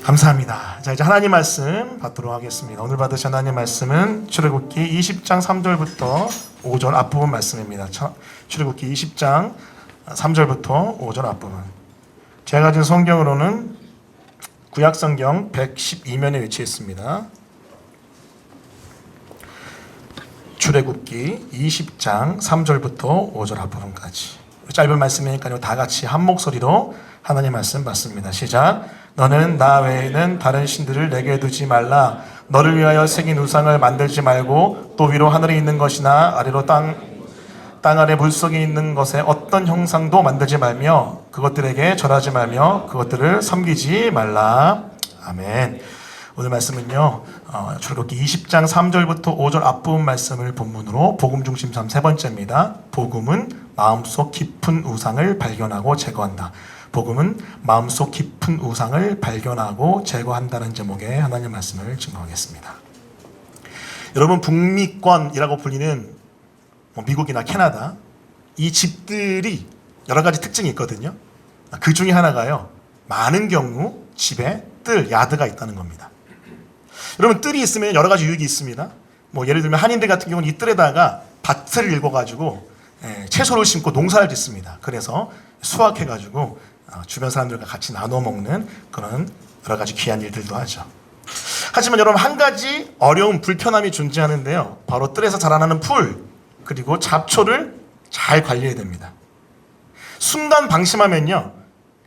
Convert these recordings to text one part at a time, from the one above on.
감사합니다. 자, 이제 하나님 말씀 받도록 하겠습니다. 오늘 받으신 하나님 말씀은 출애굽기 20장 3절부터 5절 앞부분 말씀입니다. 출애굽기 20장 3절부터 5절 앞부분. 제가 가진 성경으로는 구약성경 112면에 위치해 있습니다. 출애굽기 20장 3절부터 5절 앞부분까지. 짧은 말씀이니까요, 다 같이 한 목소리로 하나님 말씀 받습니다. 시작. 너는 나 외에는 다른 신들을 내게 두지 말라. 너를 위하여 새긴 우상을 만들지 말고 또 위로 하늘에 있는 것이나 아래로 땅 아래 물속에 있는 것에 어떤 형상도 만들지 말며 그것들에게 절하지 말며 그것들을 섬기지 말라. 아멘. 오늘 말씀은요, 출애굽기 20장 3절부터 5절 앞부분 말씀을 본문으로 복음 중심 3 세 번째입니다. 복음은 마음속 깊은 우상을 발견하고 제거한다. 복음은 마음속 깊은 우상을 발견하고 제거한다는 제목의 하나님 말씀을 증거하겠습니다. 여러분, 북미권이라고 불리는 미국이나 캐나다, 이 집들이 여러 가지 특징이 있거든요. 그 중에 하나가요, 많은 경우 집에 뜰, 야드가 있다는 겁니다. 여러분, 뜰이 있으면 여러 가지 유익이 있습니다. 예를 들면 한인들 같은 경우는 이 뜰에다가 밭을 일궈가지고 채소를 심고 농사를 짓습니다. 그래서 수확해가지고 주변 사람들과 같이 나눠 먹는 그런 여러 가지 귀한 일들도 하죠. 하지만 여러분, 한 가지 어려운 불편함이 존재하는데요, 바로 뜰에서 자라나는 풀 그리고 잡초를 잘 관리해야 됩니다. 순간 방심하면요,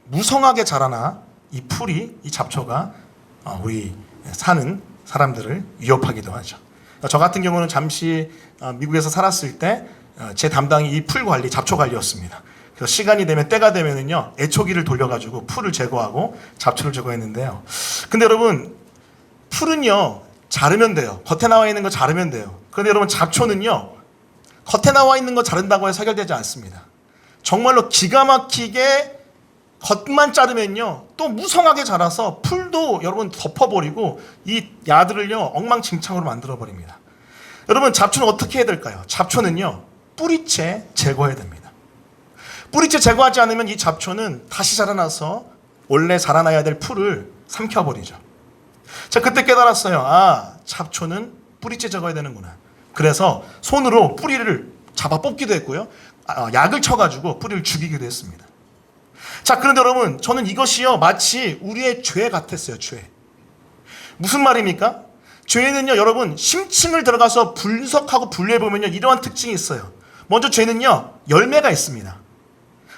무성하게 자라나 이 풀이, 이 잡초가 우리 사는 사람들을 위협하기도 하죠. 저 같은 경우는 잠시 미국에서 살았을 때 제 담당이 이 풀 관리, 잡초 관리였습니다. 그래서 시간이 되면, 때가 되면은요, 애초기를 돌려가지고 풀을 제거하고 잡초를 제거했는데요. 근데 여러분, 풀은요, 자르면 돼요. 겉에 나와 있는 거 자르면 돼요. 그런데 여러분, 잡초는요, 겉에 나와 있는 거 자른다고 해서 해결되지 않습니다. 정말로 기가 막히게 겉만 자르면요, 또 무성하게 자라서 풀도 여러분 덮어버리고 이 야들을요, 엉망진창으로 만들어버립니다. 여러분, 잡초는 어떻게 해야 될까요? 잡초는요, 뿌리채 제거해야 됩니다. 뿌리채 제거하지 않으면 이 잡초는 다시 자라나서 원래 자라나야 될 풀을 삼켜버리죠. 자, 그때 깨달았어요. 잡초는 뿌리채 제거해야 되는구나. 그래서 손으로 뿌리를 잡아 뽑기도 했고요, 약을 쳐가지고 뿌리를 죽이기도 했습니다. 자, 그런데 여러분, 저는 이것이요, 마치 우리의 죄 같았어요. 죄. 무슨 말입니까? 죄는요, 여러분, 심층을 들어가서 분석하고 분류해보면요, 이러한 특징이 있어요. 먼저 죄는요, 열매가 있습니다.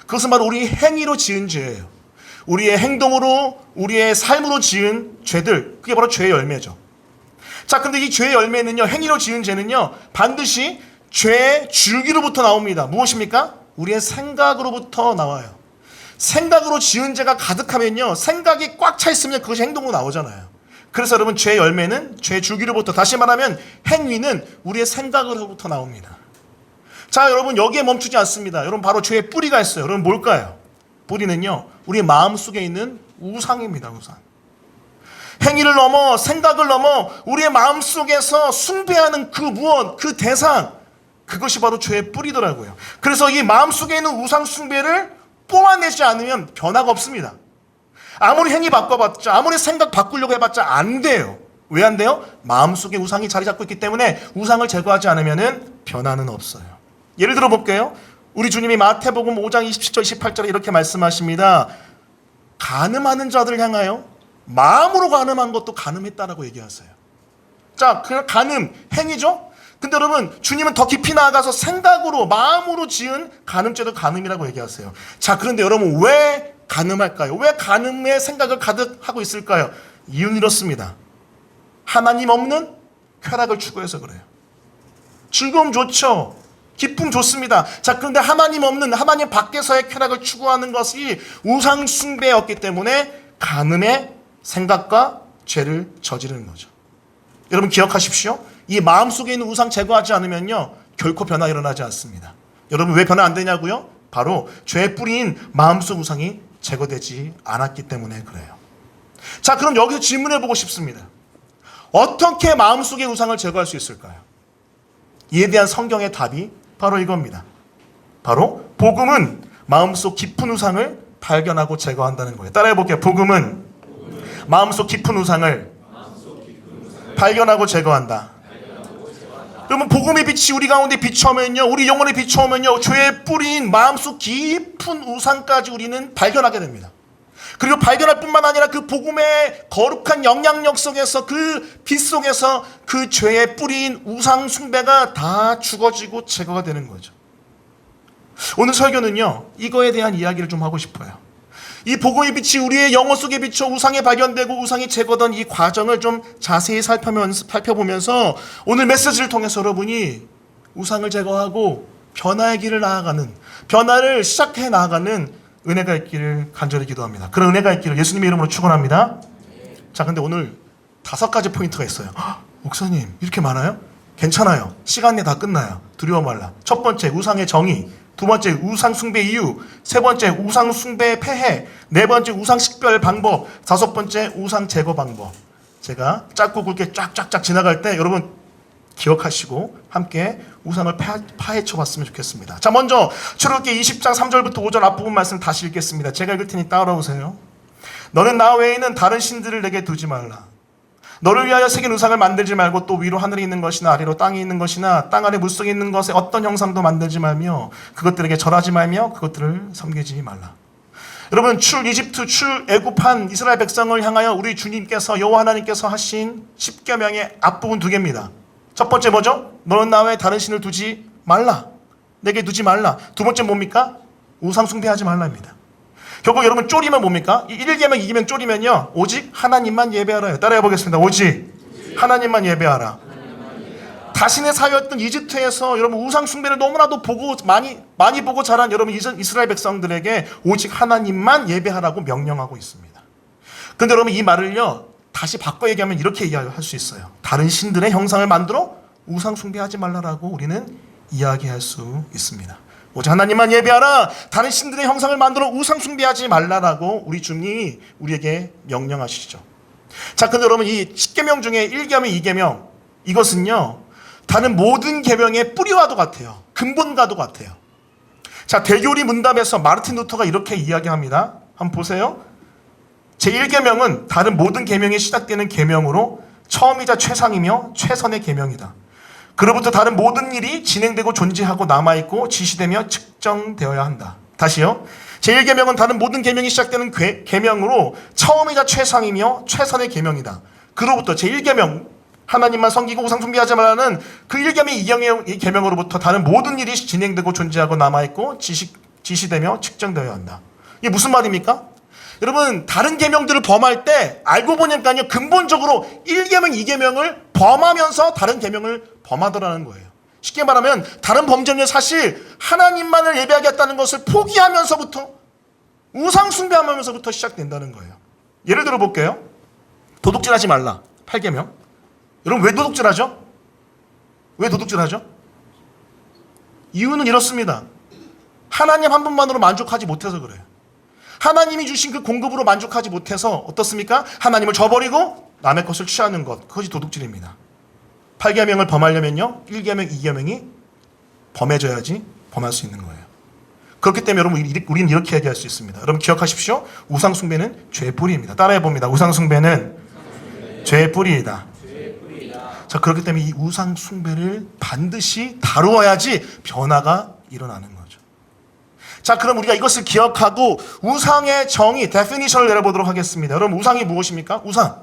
그것은 바로 우리 행위로 지은 죄예요. 우리의 행동으로, 우리의 삶으로 지은 죄들, 그게 바로 죄의 열매죠. 자, 근데 이 죄의 열매는요, 행위로 지은 죄는요, 반드시 죄의 줄기로부터 나옵니다. 무엇입니까? 우리의 생각으로부터 나와요. 생각으로 지은 죄가 가득하면요, 생각이 꽉 차 있으면 그것이 행동으로 나오잖아요. 그래서 여러분, 죄의 열매는 죄의 줄기로부터, 다시 말하면 행위는 우리의 생각으로부터 나옵니다. 자, 여러분, 여기에 멈추지 않습니다. 여러분, 바로 죄의 뿌리가 있어요. 여러분, 뭘까요? 뿌리는요, 우리 마음속에 있는 우상입니다. 우상. 행위를 넘어, 생각을 넘어 우리의 마음속에서 숭배하는 그 무언, 그 대상, 그것이 바로 죄의 뿌리더라고요. 그래서 이 마음속에 있는 우상 숭배를 뽑아내지 않으면 변화가 없습니다. 아무리 행위 바꿔봤자, 아무리 생각 바꾸려고 해봤자 안 돼요. 왜 안 돼요? 마음속에 우상이 자리 잡고 있기 때문에 우상을 제거하지 않으면 변화는 없어요. 예를 들어 볼게요. 우리 주님이 마태복음 5장 27절 28절에 이렇게 말씀하십니다. 간음하는 자들을 향하여 마음으로 간음한 것도 간음했다라고 얘기하세요. 자, 그냥 간음, 행위죠? 근데 여러분, 주님은 더 깊이 나아가서 생각으로, 마음으로 지은 간음죄도 간음이라고 얘기하세요. 자, 그런데 여러분, 왜 간음할까요? 왜 간음의 생각을 가득하고 있을까요? 이유는 이렇습니다. 하나님 없는 쾌락을 추구해서 그래요. 즐거움 좋죠. 기쁨 좋습니다. 자, 그런데 하나님 없는, 하나님 밖에서의 쾌락을 추구하는 것이 우상 숭배였기 때문에 간음의 생각과 죄를 저지르는 거죠. 여러분, 기억하십시오. 이 마음속에 있는 우상 제거하지 않으면요, 결코 변화 일어나지 않습니다. 여러분, 왜 변화 안 되냐고요? 바로 죄의 뿌리인 마음속 우상이 제거되지 않았기 때문에 그래요. 자, 그럼 여기서 질문해보고 싶습니다. 어떻게 마음속의 우상을 제거할 수 있을까요? 이에 대한 성경의 답이 바로 이겁니다. 바로 복음은 마음속 깊은 우상을 발견하고 제거한다는 거예요. 따라해볼게요. 복음은 마음속 깊은 우상을 발견하고 제거한다. 그러면 복음의 빛이 우리 가운데 비춰오면요, 우리 영혼에 비춰오면요, 죄의 뿌리인 마음속 깊은 우상까지 우리는 발견하게 됩니다. 그리고 발견할 뿐만 아니라 그 복음의 거룩한 영향력 속에서, 그 빛 속에서 그 죄의 뿌리인 우상 숭배가 다 죽어지고 제거가 되는 거죠. 오늘 설교는요, 이거에 대한 이야기를 좀 하고 싶어요. 이 복음의 빛이 우리의 영혼 속에 비쳐 우상이 발견되고 우상이 제거된 이 과정을 좀 자세히 살펴보면서 오늘 메시지를 통해서 여러분이 우상을 제거하고 변화의 길을 나아가는, 변화를 시작해 나아가는 은혜가 있기를 간절히 기도합니다. 그런 은혜가 있기를 예수님의 이름으로 축원합니다. 자, 근데 오늘 5가지 포인트가 있어요. 목사님, 이렇게 많아요? 괜찮아요. 시간 내에 다 끝나요. 두려워 말라. 첫 번째, 우상의 정의. 두 번째, 우상 숭배 이유. 세 번째, 우상 숭배의 폐해. 네 번째, 우상 식별 방법. 다섯 번째, 우상 제거 방법. 제가 짧고 굵게 쫙쫙쫙 지나갈 때 여러분 기억하시고 함께 우상을 파헤쳐 봤으면 좋겠습니다. 자, 먼저 출애굽기 20장 3절부터 5절 앞부분 말씀 다시 읽겠습니다. 제가 읽을 테니 따라오세요. 너는 나 외에는 다른 신들을 내게 두지 말라. 너를 위하여 새긴 우상을 만들지 말고 또 위로 하늘에 있는 것이나 아래로 땅에 있는 것이나 땅 아래 물속에 있는 것에 어떤 형상도 만들지 말며 그것들에게 절하지 말며 그것들을 섬기지 말라. 여러분, 이집트 출애굽한 이스라엘 백성을 향하여 우리 주님께서, 여호와 하나님께서 하신 10계명의 앞부분 2개입니다. 첫 번째 뭐죠? 너는 나 외에 다른 신을 두지 말라. 내게 두지 말라. 두 번째 뭡니까? 우상 숭배하지 말라입니다. 결국 여러분 쪼리면 뭡니까? 1계명 2계명 쪼리면요, 오직 하나님만 예배하라요. 따라해 보겠습니다. 오직 하나님만 예배하라. 자신의 사회였던 이집트에서 여러분 우상 숭배를 너무나도 보고 많이 보고 자란 여러분 이스라엘 백성들에게 오직 하나님만 예배하라고 명령하고 있습니다. 그런데 여러분 이 말을요 다시 바꿔 얘기하면 이렇게 이야기할 수 있어요. 다른 신들의 형상을 만들어 우상 숭배하지 말라라고 우리는 이야기할 수 있습니다. 오직 하나님만 예배하라. 다른 신들의 형상을 만들어 우상 숭배하지 말라라고 우리 주님이 우리에게 명령하시죠. 자, 근데 여러분 이 10계명 중에 1계명, 2계명 이것은요 다른 모든 계명의 뿌리와도 같아요. 근본과도 같아요. 자, 대교리 문답에서 마르틴 루터가 이렇게 이야기합니다. 한번 보세요. 제1계명은 다른 모든 계명이 시작되는 계명으로 처음이자 최상이며 최선의 계명이다. 그로부터 다른 모든 일이 진행되고 존재하고 남아있고 지시되며 측정되어야 한다. 다시요. 제1계명은 다른 모든 계명이 시작되는 계명으로 처음이자 최상이며 최선의 계명이다. 그로부터 제1계명 하나님만 섬기고 우상 숭배하지 말라는 그 1계명 2계명 계명으로부터 다른 모든 일이 진행되고 존재하고 남아있고 지시되며 측정되어야 한다. 이게 무슨 말입니까? 여러분 다른 계명들을 범할 때 알고 보니까요 근본적으로 1계명 2계명을 범하면서 다른 계명을 범하더라는 거예요. 쉽게 말하면 다른 범죄는 사실 하나님만을 예배하겠다는 것을 포기하면서부터 우상 숭배하면서부터 시작된다는 거예요. 예를 들어 볼게요. 도둑질하지 말라 8계명. 여러분 왜 도둑질하죠? 왜 도둑질하죠? 이유는 이렇습니다. 하나님 한 분만으로 만족하지 못해서 그래요. 하나님이 주신 그 공급으로 만족하지 못해서 어떻습니까? 하나님을 저버리고 남의 것을 취하는 것, 그것이 도둑질입니다. 8계명을 범하려면요 1계명, 2계명이 범해져야지 범할 수 있는 거예요. 그렇기 때문에 여러분 우리는 이렇게 얘기할 수 있습니다. 여러분 기억하십시오. 우상 숭배는 죄의 뿌리입니다. 따라해 봅니다. 우상 숭배는 죄의 뿌리이다. 자, 그렇기 때문에 이 우상 숭배를 반드시 다루어야지 변화가 일어나는 거죠. 자, 그럼 우리가 이것을 기억하고 우상의 정의, 데피니션을 내려보도록 하겠습니다. 여러분 우상이 무엇입니까? 우상.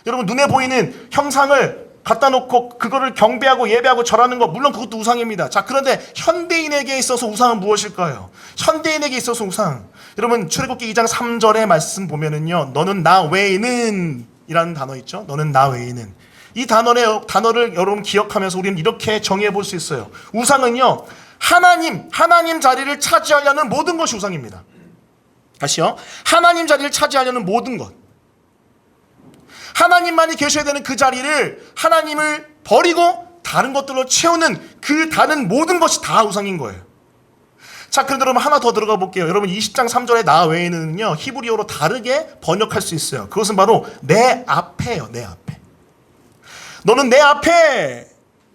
여러분 눈에 보이는 형상을 갖다 놓고 그거를 경배하고 예배하고 절하는 것, 물론 그것도 우상입니다. 자, 그런데 현대인에게 있어서 우상은 무엇일까요? 현대인에게 있어서 우상. 여러분 출애굽기 2장 3절의 말씀 보면은요, 너는 나 외에는 이라는 단어 있죠. 너는 나 외에는. 이 단어를 여러분 기억하면서 우리는 이렇게 정의해 볼 수 있어요. 우상은요, 하나님 자리를 차지하려는 모든 것이 우상입니다. 다시요. 하나님 자리를 차지하려는 모든 것. 하나님만이 계셔야 되는 그 자리를 하나님을 버리고 다른 것들로 채우는 그 다른 모든 것이 다 우상인 거예요. 자, 그런데 여러분 하나 더 들어가 볼게요. 여러분 20장 3절의 나 외에는요 히브리어로 다르게 번역할 수 있어요. 그것은 바로 내 앞에요. 내 앞에. 너는 내 앞에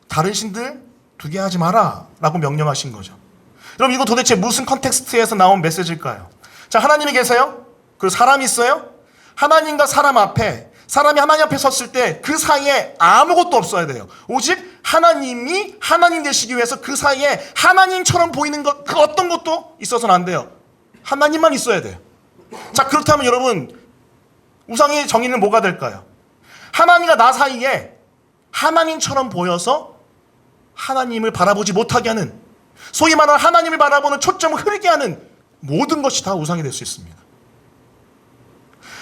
다른 신들 두게 하지 마라 라고 명령하신 거죠. 여러분 이거 도대체 무슨 컨텍스트에서 나온 메시지일까요? 자, 하나님이 계세요? 그리고 사람이 있어요? 하나님과 사람 앞에, 사람이 하나님 앞에 섰을 때 그 사이에 아무것도 없어야 돼요. 오직 하나님이 하나님 되시기 위해서 그 사이에 하나님처럼 보이는 것, 그 어떤 것도 있어서는 안 돼요. 하나님만 있어야 돼요. 자, 그렇다면 여러분, 우상의 정의는 뭐가 될까요? 하나님과 나 사이에 하나님처럼 보여서 하나님을 바라보지 못하게 하는, 소위 말하는 하나님을 바라보는 초점을 흐리게 하는 모든 것이 다 우상이 될 수 있습니다.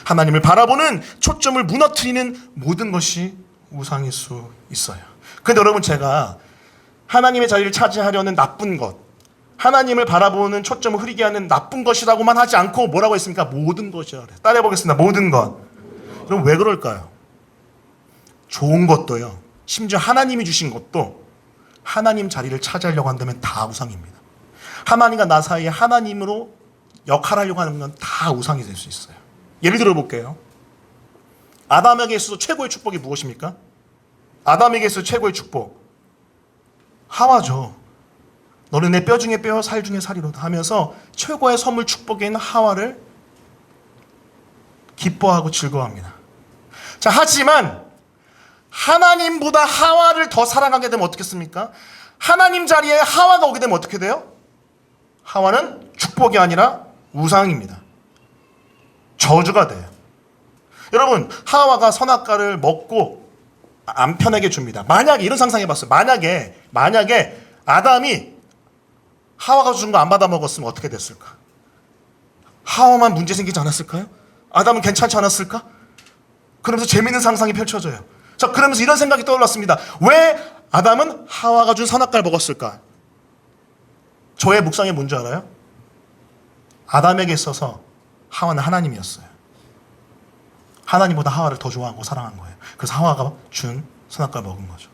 하나님을 바라보는 초점을 무너뜨리는 모든 것이 우상일 수 있어요. 그런데 여러분, 제가 하나님의 자리를 차지하려는 나쁜 것, 하나님을 바라보는 초점을 흐리게 하는 나쁜 것이라고만 하지 않고 뭐라고 했습니까? 모든 것이라 그래요. 따라해 보겠습니다. 모든 것. 그럼 왜 그럴까요? 좋은 것도요, 심지어 하나님이 주신 것도 하나님 자리를 차지하려고 한다면 다 우상입니다. 하나님과 나 사이에 하나님으로 역할하려고 하는 건 다 우상이 될 수 있어요. 예를 들어 볼게요. 아담에게 있어서 최고의 축복이 무엇입니까? 아담에게 있어서 최고의 축복, 하와죠. 너는 내 뼈 중에 뼈, 살 중에 살이로다 하면서 최고의 선물 축복인 하와를 기뻐하고 즐거워합니다. 자, 하지만 하나님보다 하와를 더 사랑하게 되면 어떻겠습니까? 하나님 자리에 하와가 오게 되면 어떻게 돼요? 하와는 축복이 아니라 우상입니다. 저주가 돼요. 여러분, 하와가 선악과를 먹고 남편에게 줍니다. 만약에 이런 상상해봤어요. 만약에 아담이 하와가 준 거 안 받아 먹었으면 어떻게 됐을까? 하와만 문제 생기지 않았을까요? 아담은 괜찮지 않았을까? 그러면서 재밌는 상상이 펼쳐져요. 자, 그러면서 이런 생각이 떠올랐습니다. 왜 아담은 하와가 준 선악과를 먹었을까? 저의 묵상이 뭔지 알아요? 아담에게 있어서 하와는 하나님이었어요. 하나님보다 하와를 더 좋아하고 사랑한 거예요. 그래서 하와가 준 선악과를 먹은 거죠.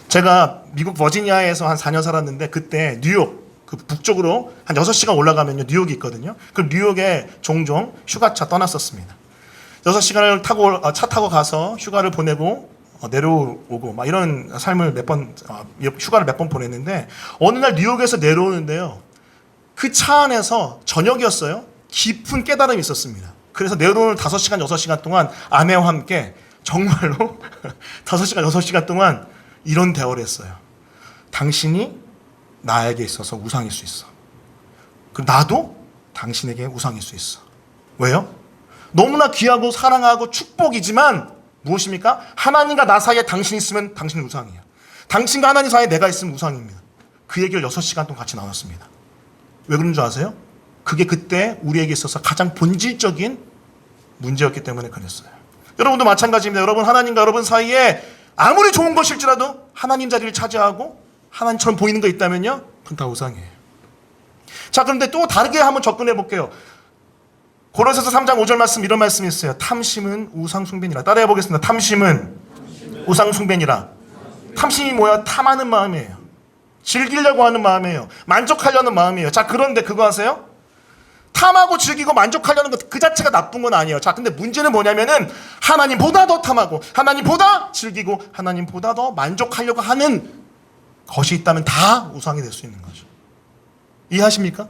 제가 미국 버지니아에서 한 4년 살았는데, 그때 뉴욕, 그 북쪽으로 한 6시간 올라가면요, 뉴욕이 있거든요. 그 뉴욕에 종종 휴가차 떠났었습니다. 6시간을 차 타고 가서 휴가를 보내고 내려오고 막 이런 삶을 휴가를 몇 번 보냈는데, 어느 날 뉴욕에서 내려오는데요, 그 차 안에서 저녁이었어요. 깊은 깨달음이 있었습니다. 그래서 내려오는 5시간, 6시간 동안 아내와 함께 정말로 5시간, 6시간 동안 이런 대화를 했어요. 당신이 나에게 있어서 우상일 수 있어. 그리고 나도 당신에게 우상일 수 있어. 왜요? 너무나 귀하고 사랑하고 축복이지만 무엇입니까? 하나님과 나 사이에 당신이 있으면 당신은 우상이에요. 당신과 하나님 사이에 내가 있으면 우상입니다. 그 얘기를 6시간 동안 같이 나눴습니다. 왜 그런 줄 아세요? 그게 그때 우리에게 있어서 가장 본질적인 문제였기 때문에 그랬어요. 여러분도 마찬가지입니다. 여러분, 하나님과 여러분 사이에 아무리 좋은 것일지라도 하나님 자리를 차지하고 하나님처럼 보이는 거 있다면요, 그건 다 우상이에요. 자, 그런데 또 다르게 한번 접근해 볼게요. 고린도서 3장 5절 말씀, 이런 말씀이 있어요. 탐심은 우상 숭배니라. 따라해 보겠습니다. 탐심은 우상 숭배니라. 탐심이 뭐야? 탐하는 마음이에요. 즐기려고 하는 마음이에요. 만족하려는 마음이에요. 자, 그런데 그거 아세요? 탐하고 즐기고 만족하려는 것 그 자체가 나쁜 건 아니에요. 자, 근데 문제는 뭐냐면은 하나님보다 더 탐하고 하나님보다 즐기고 하나님보다 더 만족하려고 하는 것이 있다면 다 우상이 될 수 있는 거죠. 이해하십니까?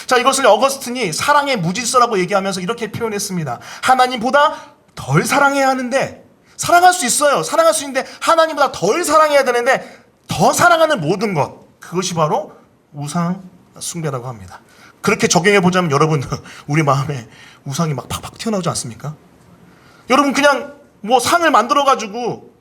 자, 이것을 어거스틴이 사랑의 무질서라고 얘기하면서 이렇게 표현했습니다. 하나님보다 덜 사랑해야 하는데, 사랑할 수 있어요. 사랑할 수 있는데 하나님보다 덜 사랑해야 되는데 더 사랑하는 모든 것, 그것이 바로 우상 숭배라고 합니다. 그렇게 적용해 보자면 여러분, 우리 마음에 우상이 막 팍팍 튀어나오지 않습니까? 여러분, 그냥 뭐 상을 만들어 가지고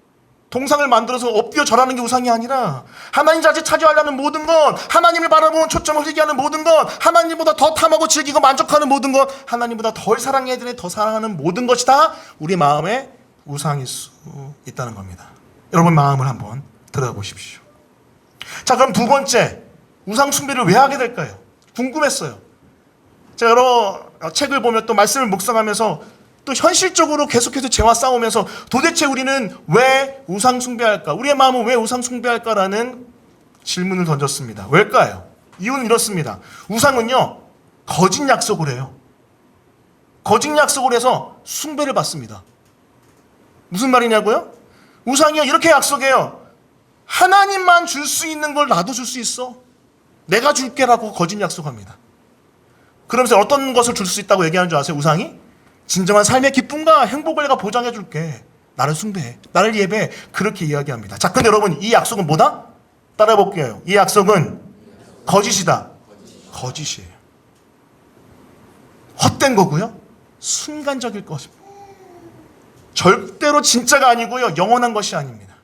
동상을 만들어서 엎드려 절하는 게 우상이 아니라, 하나님 자체 차지하려는 모든 것, 하나님을 바라보는 초점을 흐리게 하는 모든 것, 하나님보다 더 탐하고 즐기고 만족하는 모든 것, 하나님보다 덜 사랑해야 되는 더 사랑하는 모든 것이 다 우리 마음에 우상일 수 있다는 겁니다. 여러분, 마음을 한번 들어보십시오. 자, 그럼 두 번째, 우상 숭배를 왜 하게 될까요? 궁금했어요. 제가 여러 책을 보면 또 말씀을 묵상하면서 또 현실적으로 계속해서 죄와 싸우면서 도대체 우리는 왜 우상 숭배할까? 우리의 마음은 왜 우상 숭배할까라는 질문을 던졌습니다. 왜일까요? 이유는 이렇습니다. 우상은요, 거짓 약속을 해요. 거짓 약속을 해서 숭배를 받습니다. 무슨 말이냐고요? 우상이요, 이렇게 약속해요. 하나님만 줄 수 있는 걸 나도 줄 수 있어. 내가 줄게라고 거짓 약속합니다. 그러면서 어떤 것을 줄 수 있다고 얘기하는 줄 아세요? 우상이? 진정한 삶의 기쁨과 행복을 내가 보장해 줄게. 나를 숭배해. 나를 예배해. 그렇게 이야기합니다. 자, 근데 여러분 이 약속은 뭐다? 따라해 볼게요. 이 약속은 거짓이다. 거짓이에요. 헛된 거고요. 순간적일 것입니다. 절대로 진짜가 아니고요. 영원한 것이 아닙니다.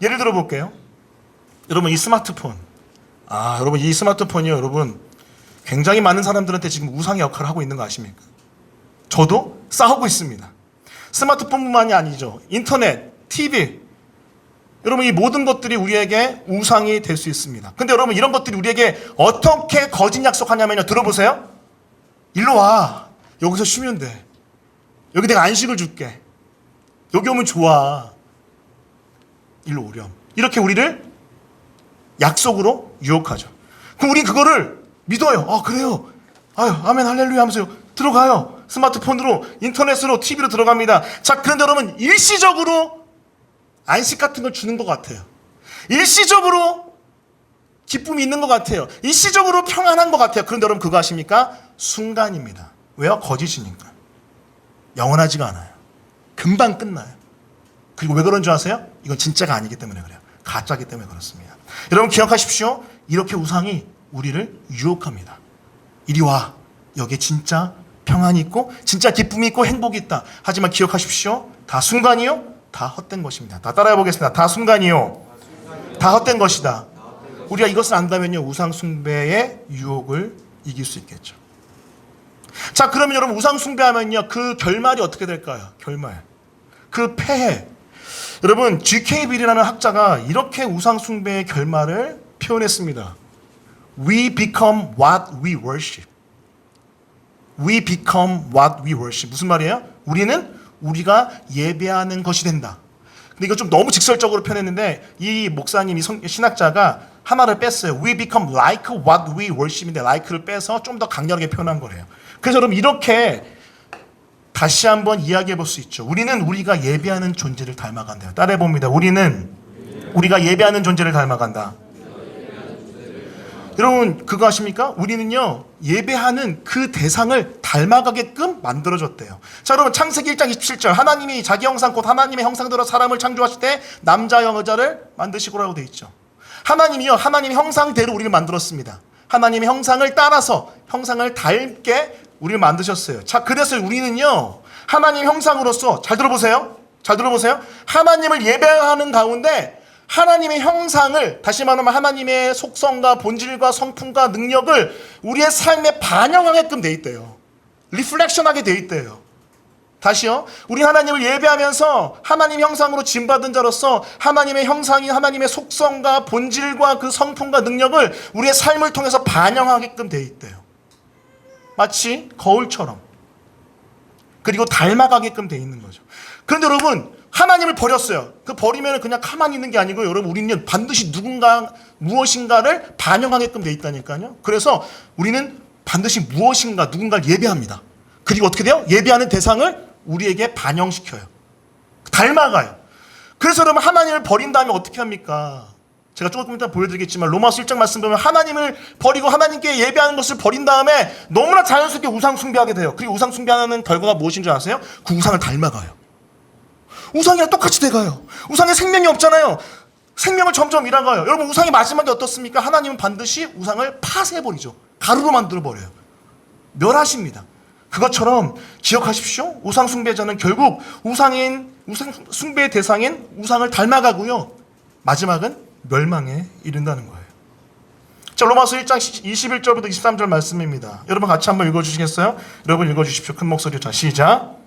예를 들어 볼게요. 여러분 이 스마트폰. 여러분 이 스마트폰이요. 여러분 굉장히 많은 사람들한테 지금 우상의 역할을 하고 있는 거 아십니까? 저도 싸우고 있습니다. 스마트폰뿐만이 아니죠. 인터넷, TV. 여러분 이 모든 것들이 우리에게 우상이 될 수 있습니다. 근데 여러분 이런 것들이 우리에게 어떻게 거짓 약속하냐면요. 들어보세요. 일로 와. 여기서 쉬면 돼. 여기 내가 안식을 줄게. 여기 오면 좋아. 일로 오렴. 이렇게 우리를 약속으로 유혹하죠. 그럼 우린 그거를 믿어요. 그래요. 아멘 할렐루야 하면서 들어가요. 스마트폰으로, 인터넷으로, TV로 들어갑니다. 자, 그런데 여러분 일시적으로 안식 같은 걸 주는 것 같아요. 일시적으로 기쁨이 있는 것 같아요. 일시적으로 평안한 것 같아요. 그런데 여러분 그거 아십니까? 순간입니다. 왜요? 거짓이니까. 영원하지가 않아요. 금방 끝나요. 그리고 왜 그런 줄 아세요? 이건 진짜가 아니기 때문에 그래요. 가짜기 때문에 그렇습니다. 여러분 기억하십시오. 이렇게 우상이 우리를 유혹합니다. 이리 와. 여기에 진짜 평안이 있고 진짜 기쁨이 있고 행복이 있다. 하지만 기억하십시오. 다 순간이요. 다 헛된 것입니다. 다 따라해 보겠습니다. 다 순간이요. 다 헛된 것이다. 우리가 이것을 안다면요. 우상 숭배의 유혹을 이길 수 있겠죠. 자, 그러면 여러분 우상 숭배하면요. 그 결말이 어떻게 될까요? 결말. 그 폐해. 여러분 G.K. 빌이라는 학자가 이렇게 우상 숭배의 결말을 표현했습니다. We become what we worship. We become what we worship. 무슨 말이에요? 우리는 우리가 예배하는 것이 된다. 근데 이거 좀 너무 직설적으로 표현했는데 이 목사님, 이 신학자가 하나를 뺐어요. We become like what we worship인데 like를 빼서 좀 더 강렬하게 표현한 거래요. 그래서 여러분 이렇게 다시 한번 이야기해 볼 수 있죠. 우리는 우리가 예배하는 존재를 닮아간대요. 따라해 봅니다. 우리는 우리가 예배하는 존재를 닮아간다. 여러분 그거 아십니까? 우리는요 예배하는 그 대상을 닮아가게끔 만들어졌대요. 자, 여러분 창세기 1장 27절 하나님이 자기 형상 곧 하나님의 형상대로 사람을 창조하실 때 남자 여자를 만드시고라고 되어 있죠. 하나님이요 하나님의 형상대로 우리를 만들었습니다. 하나님의 형상을 따라서 형상을 닮게 우리를 만드셨어요. 자, 그래서 우리는요 하나님 형상으로서 잘 들어보세요. 하나님을 예배하는 가운데 하나님의 형상을, 다시 말하면 하나님의 속성과 본질과 성품과 능력을 우리의 삶에 반영하게끔 돼 있대요. 리플렉션하게 돼 있대요. 다시요. 우리 하나님을 예배하면서 하나님 형상으로 지음받은 자로서 하나님의 형상인 하나님의 속성과 본질과 그 성품과 능력을 우리의 삶을 통해서 반영하게끔 돼 있대요. 마치 거울처럼. 그리고 닮아가게끔 돼 있는 거죠. 그런데 여러분 하나님을 버렸어요. 그 버리면 그냥 가만히 있는 게 아니고 여러분 우리는 반드시 무엇인가를 반영하게끔 돼 있다니까요. 그래서 우리는 반드시 무엇인가 누군가를 예배합니다. 그리고 어떻게 돼요? 예배하는 대상을 우리에게 반영시켜요. 닮아가요. 그래서 여러분 하나님을 버린 다음에 어떻게 합니까? 제가 조금 이따 보여드리겠지만 로마서 1장 말씀 보면 하나님을 버리고 하나님께 예배하는 것을 버린 다음에 너무나 자연스럽게 우상 숭배하게 돼요. 그리고 우상 숭배하는 결과가 무엇인 줄 아세요? 그 우상을 닮아가요. 우상이랑 똑같이 돼가요. 우상에 생명이 없잖아요. 생명을 점점 잃어가요. 여러분 우상의 마지막이 어떻습니까? 하나님은 반드시 우상을 파쇄해버리죠. 가루로 만들어버려요. 멸하십니다. 그것처럼 기억하십시오. 우상 숭배자는 결국 우상 숭배의 대상인 우상을 닮아가고요. 마지막은 멸망에 이른다는 거예요. 자, 로마서 1장 21절부터 23절 말씀입니다. 여러분 같이 한번 읽어주시겠어요? 여러분 읽어주십시오. 큰 목소리로. 자, 시작.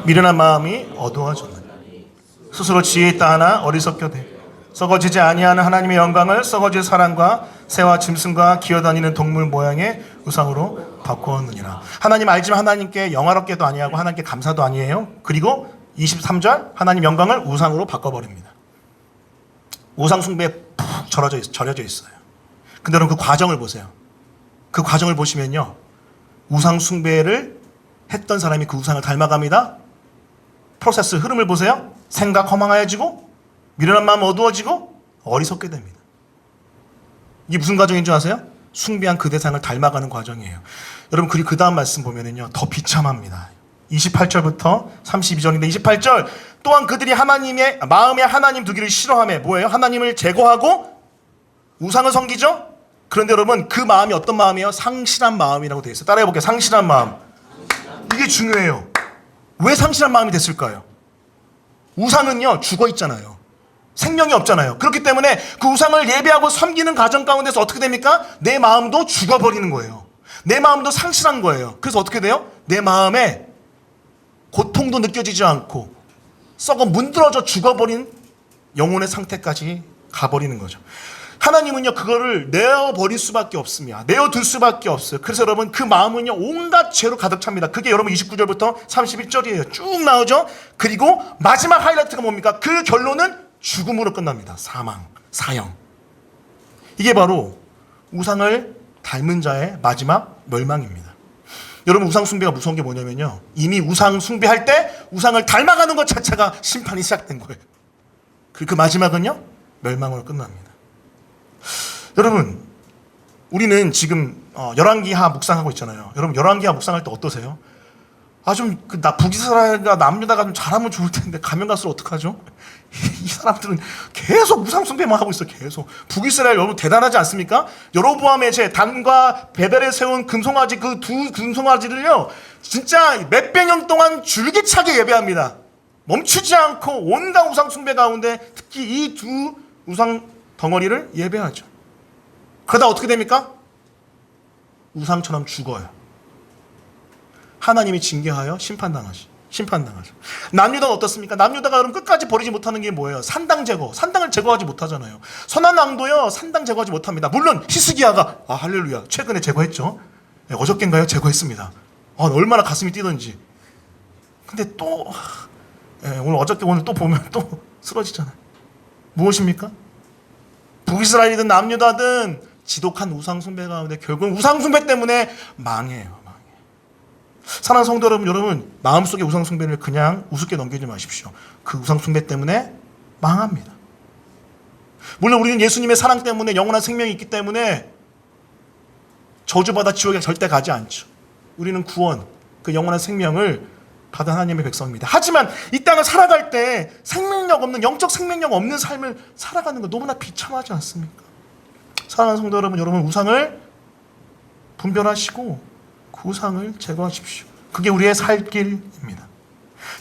미련한 마음이 어두워졌느니 스스로 지혜 있다 하나 어리석게 돼 썩어지지 아니하는 하나님의 영광을 썩어질 사람과 새와 짐승과 기어다니는 동물 모양의 우상으로 바꾸었느니라. 하나님 알지만 하나님께 영화롭게도 아니하고 하나님께 감사도 아니에요. 그리고 23절 하나님 영광을 우상으로 바꿔버립니다. 우상 숭배에 푹 절여져 있어요. 근데 여러분 그 과정을 보세요. 그 과정을 보시면요 우상 숭배를 했던 사람이 그 우상을 닮아갑니다. 프로세스 흐름을 보세요. 생각 허망해지고 미련한 마음 어두워지고 어리석게 됩니다. 이게 무슨 과정인 줄 아세요? 숭배한 그 대상을 닮아가는 과정이에요. 여러분 그리고 그 다음 말씀 보면은요 더 비참합니다. 28절부터 32절인데 28절 또한 그들이 하나님의 마음에 하나님 두기를 싫어하며 뭐예요? 하나님을 제거하고 우상을 섬기죠? 그런데 여러분 그 마음이 어떤 마음이에요? 상실한 마음이라고 되어 있어요. 따라해 볼게요. 상실한 마음. 이게 중요해요. 왜 상실한 마음이 됐을까요? 우상은요 죽어 있잖아요. 생명이 없잖아요. 그렇기 때문에 그 우상을 예배하고 섬기는 과정 가운데서 어떻게 됩니까? 내 마음도 죽어버리는 거예요. 내 마음도 상실한 거예요. 그래서 어떻게 돼요? 내 마음에 고통도 느껴지지 않고 썩어 문드러져 죽어버린 영혼의 상태까지 가버리는 거죠. 하나님은요 그거를 내어버릴 수밖에 없습니다. 내어둘 수밖에 없어요. 그래서 여러분 그 마음은요 온갖 죄로 가득 찹니다. 그게 여러분 29절부터 31절이에요. 쭉 나오죠. 그리고 마지막 하이라이트가 뭡니까? 그 결론은 죽음으로 끝납니다. 사망, 사형. 이게 바로 우상을 닮은 자의 마지막 멸망입니다. 여러분 우상 숭배가 무서운 게 뭐냐면요 이미 우상 숭배할 때 우상을 닮아가는 것 자체가 심판이 시작된 거예요. 그 마지막은요 멸망으로 끝납니다. 여러분 우리는 지금 열왕기하 묵상하고 있잖아요. 여러분 열왕기하 묵상할 때 어떠세요? 좀 북이스라엘과 남유다가 좀 잘하면 좋을 텐데 가면 갈수록 어떡하죠? 이 사람들은 계속 우상 숭배만 하고 있어. 계속. 북이스라엘 여러분 대단하지 않습니까? 여로보암의 제 단과 베델에 세운 금송아지 그 두 금송아지를요 진짜 몇백 년 동안 줄기차게 예배합니다. 멈추지 않고 온갖 우상 숭배 가운데 특히 이 두 우상 덩어리를 예배하죠. 그러다 어떻게 됩니까? 우상처럼 죽어요. 하나님이 징계하여 심판당하죠. 남유다는 어떻습니까? 남유다가 여러분 끝까지 버리지 못하는 게 뭐예요? 산당 제거. 산당을 제거하지 못하잖아요. 선한 왕도요 산당 제거하지 못합니다. 물론 히스기야가 할렐루야 최근에 제거했죠. 어저께인가요? 제거했습니다. 얼마나 가슴이 뛰던지. 근데 또 오늘 어저께 오늘 또 보면 또 쓰러지잖아요. 무엇입니까? 북이스라엘이든 남유다든 지독한 우상 숭배 가운데 결국은 우상 숭배 때문에 망해요. 사랑하는 성도 여러분 마음속에 우상 숭배를 그냥 우습게 넘기지 마십시오. 그 우상 숭배 때문에 망합니다. 물론 우리는 예수님의 사랑 때문에 영원한 생명이 있기 때문에 저주받아 지옥에 절대 가지 않죠. 우리는 구원, 그 영원한 생명을 받은 하나님의 백성입니다. 하지만 이 땅을 살아갈 때 생명력 없는 영적 생명력 없는 삶을 살아가는 거 너무나 비참하지 않습니까? 사랑하는 성도 여러분 우상을 분별하시고 그 우상을 제거하십시오. 그게 우리의 살 길입니다.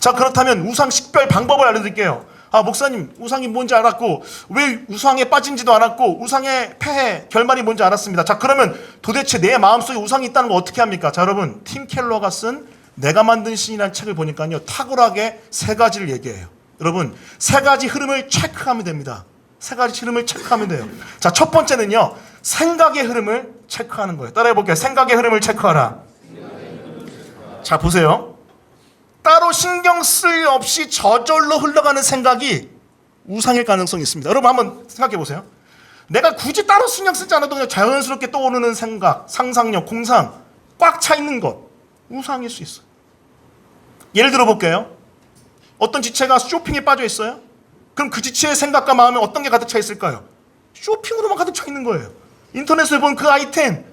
자 그렇다면 우상 식별 방법을 알려드릴게요. 목사님 우상이 뭔지 알았고 왜 우상에 빠진지도 알았고 우상의 폐해 결말이 뭔지 알았습니다. 자 그러면 도대체 내 마음속에 우상이 있다는 거 어떻게 합니까? 자 여러분 팀 켈러가 쓴 내가 만든 신이라는 책을 보니까요 탁월하게 세 가지를 얘기해요. 여러분 세 가지 흐름을 체크하면 됩니다. 세 가지 흐름을 체크하면 돼요. 자 첫 번째는요 생각의 흐름을 체크하는 거예요. 따라해 볼게요. 생각의 흐름을 체크하라. 자 보세요. 따로 신경 쓸 없이 저절로 흘러가는 생각이 우상일 가능성이 있습니다. 여러분 한번 생각해 보세요. 내가 굳이 따로 신경 쓰지 않아도 그냥 자연스럽게 떠오르는 생각, 상상력, 공상 꽉 차 있는 것 우상일 수 있어요. 예를 들어 볼게요. 어떤 지체가 쇼핑에 빠져 있어요. 그럼 그 지체의 생각과 마음에 어떤 게 가득 차 있을까요? 쇼핑으로만 가득 차 있는 거예요. 인터넷에 본 그 아이템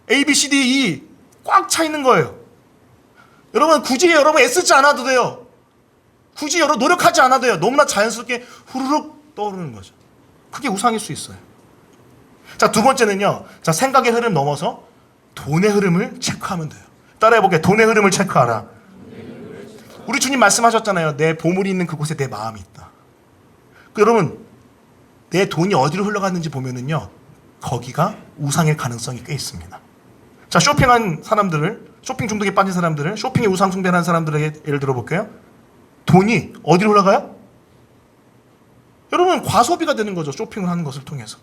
A, B, C, D, E 꽉 차 있는 거예요. 여러분 굳이 여러분 애쓰지 않아도 돼요. 굳이 여러분 노력하지 않아도 돼요. 너무나 자연스럽게 후루룩 떠오르는 거죠. 그게 우상일 수 있어요. 자 두 번째는요. 자 생각의 흐름 넘어서 돈의 흐름을 체크하면 돼요. 따라해볼게요. 돈의 흐름을 체크하라. 우리 주님 말씀하셨잖아요. 내 보물이 있는 그곳에 내 마음이 있다. 여러분 내 돈이 어디로 흘러갔는지 보면은요 거기가 우상일 가능성이 꽤 있습니다. 자 쇼핑한 사람들을 쇼핑 중독에 빠진 사람들을 쇼핑에 우상 숭배하는 사람들에게 예를 들어 볼게요. 돈이 어디로 흘러가요? 여러분 과소비가 되는 거죠. 쇼핑을 하는 것을 통해서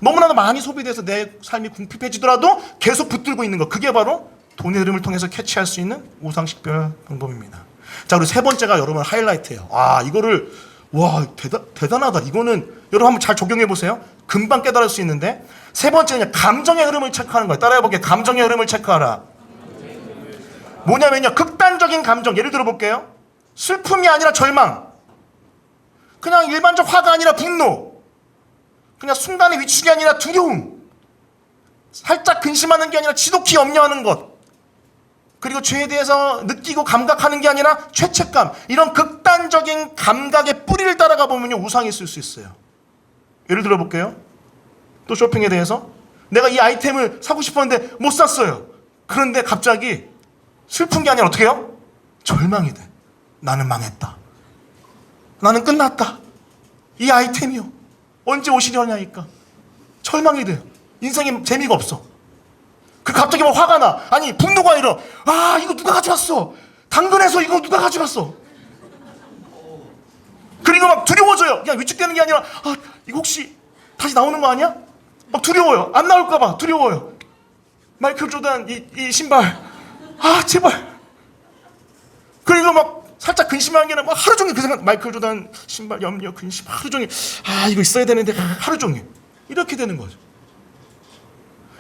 너무나도 많이 소비돼서 내 삶이 궁핍해지더라도 계속 붙들고 있는 것 그게 바로 돈의 흐름을 통해서 캐치할 수 있는 우상 식별 방법입니다. 자 그리고 세 번째가 여러분 하이라이트예요. 이거를 대단하다. 이거는 여러분 한번 잘 적용해 보세요. 금방 깨달을 수 있는데 세 번째는 감정의 흐름을 체크하는 거예요. 따라해 볼게요. 감정의 흐름을 체크하라. 뭐냐면요. 극단적인 감정. 예를 들어 볼게요. 슬픔이 아니라 절망. 그냥 일반적 화가 아니라 분노. 그냥 순간의 위축이 아니라 두려움. 살짝 근심하는 게 아니라 지독히 염려하는 것, 그리고 죄에 대해서 느끼고 감각하는 게 아니라 죄책감, 이런 극단적인 감각의 뿌리를 따라가 보면요, 우상이 있을 수 있어요. 예를 들어 볼게요. 또 쇼핑에 대해서 내가 이 아이템을 사고 싶었는데 못 샀어요. 그런데 갑자기 슬픈 게 아니라 어떻게 해요? 절망이 돼. 나는 망했다. 나는 끝났다. 이 아이템이요, 언제 오시려냐니까 절망이 돼요. 인생에 재미가 없어. 그 갑자기 막 화가 나. 아니 분노가 일어. 아, 이거 누가 가져왔어? 당근에서 이거 누가 가져갔어? 그리고 막 두려워져요. 그냥 위축되는 게 아니라, 아, 이거 혹시 다시 나오는 거 아니야? 막 두려워요. 안 나올까 봐 두려워요. 마이클 조던 이 신발, 아 제발. 그리고 막 살짝 근심하는 게 아니라 막 하루 종일 그 생각, 마이클 조던 신발 염려 근심 하루 종일, 아 이거 있어야 되는데 하루 종일 이렇게 되는 거죠.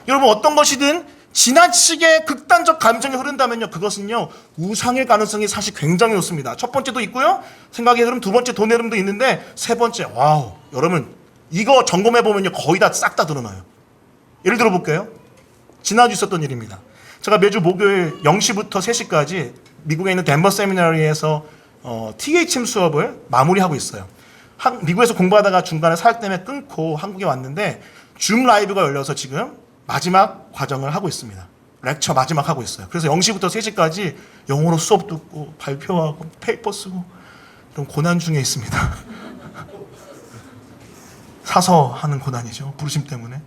여러분, 어떤 것이든 지나치게 극단적 감정이 흐른다면요, 그것은요 우상일 가능성이 사실 굉장히 높습니다. 첫 번째도 있고요, 생각의 흐름, 두 번째 돈의 흐름도 있는데, 세 번째, 와우, 여러분 이거 점검해 보면요 거의 다 싹 다 드러나요. 예를 들어 볼게요. 지난주 있었던 일입니다. 제가 매주 목요일 0시부터 3시까지 미국에 있는 덴버 세미나리에서 THM 수업을 마무리하고 있어요. 미국에서 공부하다가 중간에 사역 때문에 끊고 한국에 왔는데, 줌 라이브가 열려서 지금 마지막 과정을 하고 있습니다. 렉처 마지막 하고 있어요. 그래서 0시부터 3시까지 영어로 수업 듣고 발표하고 페이퍼 쓰고 이런 고난 중에 있습니다. 사서 하는 고난이죠, 부르심 때문에.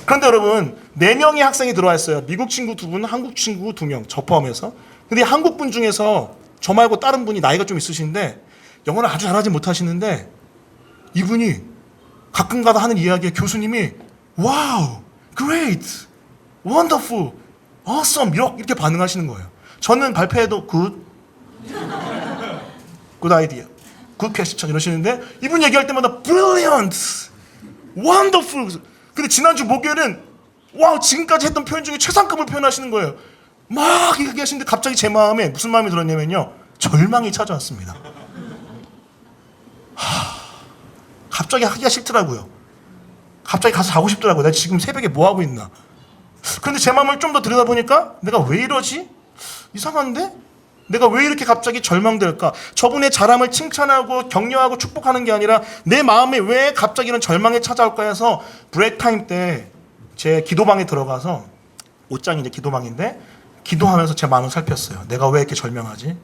그런데 여러분, 4명의 학생이 들어와 있어요. 미국 친구 2분, 한국 친구 2명, 저 포함해서. 근데 한국 분 중에서 저 말고 다른 분이 나이가 좀 있으신데 영어를 아주 잘하지 못하시는데, 이분이 가끔가다 하는 이야기에 교수님이 와우, great, wonderful, awesome 이렇게 반응하시는 거예요. 저는 발표해도 good idea, good question 이러시는데, 이분 얘기할 때마다 brilliant, wonderful. 근데 지난주 목요일은 와우, 지금까지 했던 표현 중에 최상급을 표현하시는 거예요. 막 얘기하시는데 갑자기 제 마음에 무슨 마음이 들었냐면요, 절망이 찾아왔습니다. 갑자기 하기가 싫더라고요. 갑자기 가서 자고 싶더라고요. 내가 지금 새벽에 뭐 하고 있나. 그런데 제 마음을 좀 더 들여다보니까 내가 왜 이러지? 이상한데? 내가 왜 이렇게 갑자기 절망될까? 저분의 잘함을 칭찬하고 격려하고 축복하는 게 아니라 내 마음에 왜 갑자기 이런 절망이 찾아올까 해서 브레이크 타임 때 제 기도방에 들어가서, 옷장이 이제 기도방인데 기도하면서 제 마음을 살폈어요. 내가 왜 이렇게 절망하지?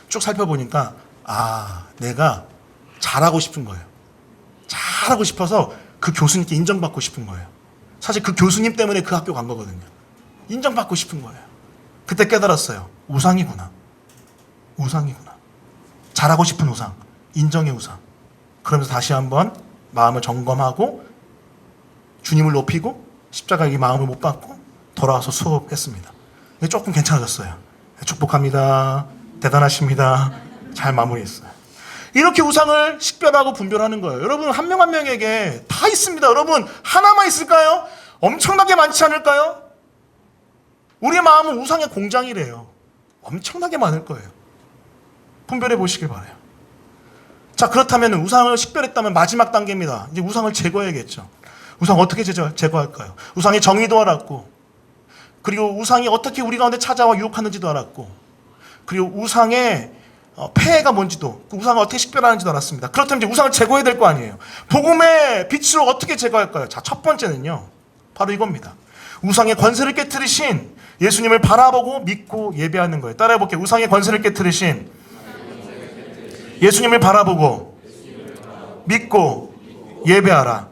쭉 살펴보니까, 아, 내가 잘하고 싶은 거예요. 잘하고 싶어서 그 교수님께 인정받고 싶은 거예요. 사실 그 교수님 때문에 그 학교 간 거거든요. 인정받고 싶은 거예요. 그때 깨달았어요. 우상이구나. 우상이구나. 잘하고 싶은 우상, 인정의 우상. 그러면서 다시 한번 마음을 점검하고 주님을 높이고 십자가의 마음을 못 받고 돌아와서 수업했습니다. 조금 괜찮아졌어요. 축복합니다. 대단하십니다. 잘 마무리했어요. 이렇게 우상을 식별하고 분별하는 거예요. 여러분, 한 명 한 명에게 다 있습니다. 여러분, 하나만 있을까요? 엄청나게 많지 않을까요? 우리의 마음은 우상의 공장이래요. 엄청나게 많을 거예요. 분별해 보시길 바라요. 자, 그렇다면 우상을 식별했다면 마지막 단계입니다. 이제 우상을 제거해야겠죠. 우상 어떻게 제거할까요? 우상의 정의도 알았고, 그리고 우상이 어떻게 우리 가운데 찾아와 유혹하는지도 알았고, 그리고 우상의 폐해가 뭔지도, 그 우상을 어떻게 식별하는지도 알았습니다. 그렇다면 이제 우상을 제거해야 될 거 아니에요. 복음의 빛으로 어떻게 제거할까요? 자, 첫 번째는요, 바로 이겁니다. 우상의 권세를 깨트리신 예수님을 바라보고 믿고 예배하는 거예요. 따라해 볼게요. 우상의 권세를 깨트리신 예수님을 바라보고 믿고 예배하라.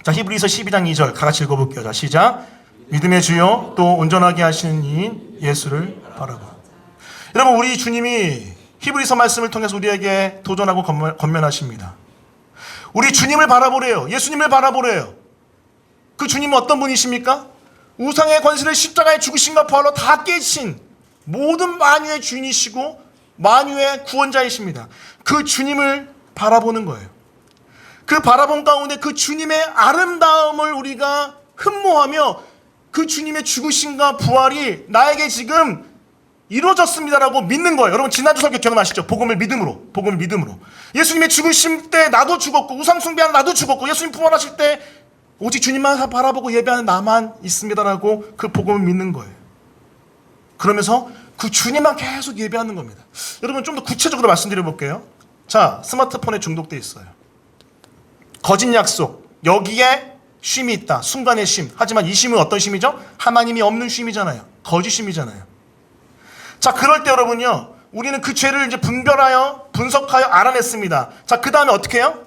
자, 히브리서 12장 2절 다 같이 읽어볼게요. 자, 시작. 믿음의 주요 또 온전하게 하시는 이인 예수를 바라보라. 여러분, 우리 주님이 히브리서 말씀을 통해서 우리에게 도전하고 권면하십니다. 우리 주님을 바라보래요. 예수님을 바라보래요. 그 주님은 어떤 분이십니까? 우상의 권세를 십자가에 죽으신과 부활로 다 깨신 모든 만유의 주인이시고 만유의 구원자이십니다. 그 주님을 바라보는 거예요. 그 바라본 가운데 그 주님의 아름다움을 우리가 흠모하며 그 주님의 죽으심과 부활이 나에게 지금 이루어졌습니다라고 믿는 거예요. 여러분, 지난주 설교 기억나시죠? 복음을 믿음으로, 복음을 믿음으로. 예수님의 죽으심 때 나도 죽었고, 우상 숭배하는 나도 죽었고, 예수님 부활하실 때 오직 주님만 바라보고 예배하는 나만 있습니다라고 그 복음을 믿는 거예요. 그러면서 그 주님만 계속 예배하는 겁니다. 여러분 좀 더 구체적으로 말씀드려 볼게요. 자, 스마트폰에 중독돼 있어요. 거짓 약속, 여기에 쉼이 있다. 순간의 쉼. 하지만 이 쉼은 어떤 쉼이죠? 하나님이 없는 쉼이잖아요. 거짓 쉼이잖아요. 자, 그럴 때 여러분요, 우리는 그 죄를 이제 분별하여 분석하여 알아냈습니다. 자, 그 다음에 어떻게 해요?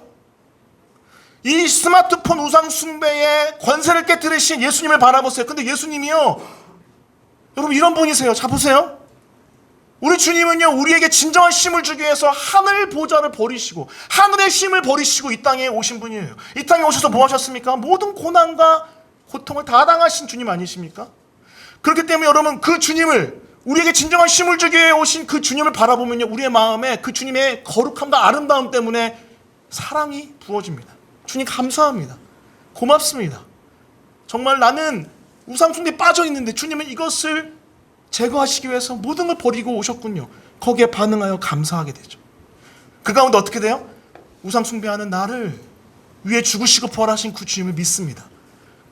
이 스마트폰 우상 숭배의 권세를 깨뜨리신 예수님을 바라보세요. 근데 예수님이요, 여러분 이런 분이세요. 자, 보세요. 우리 주님은요, 우리에게 진정한 쉼을 주기 위해서 하늘 보좌를 버리시고 하늘의 쉼을 버리시고 이 땅에 오신 분이에요. 이 땅에 오셔서 뭐 하셨습니까? 모든 고난과 고통을 다 당하신 주님 아니십니까? 그렇기 때문에 여러분 그 주님을, 우리에게 진정한 쉼을 주기 위해 오신 그 주님을 바라보면요, 우리의 마음에 그 주님의 거룩함과 아름다움 때문에 사랑이 부어집니다. 주님 감사합니다. 고맙습니다. 정말 나는 우상 숭배에 빠져 있는데 주님은 이것을 제거하시기 위해서 모든 걸 버리고 오셨군요. 거기에 반응하여 감사하게 되죠. 그 가운데 어떻게 돼요? 우상 숭배하는 나를 위해 죽으시고 부활하신 그 주님을 믿습니다.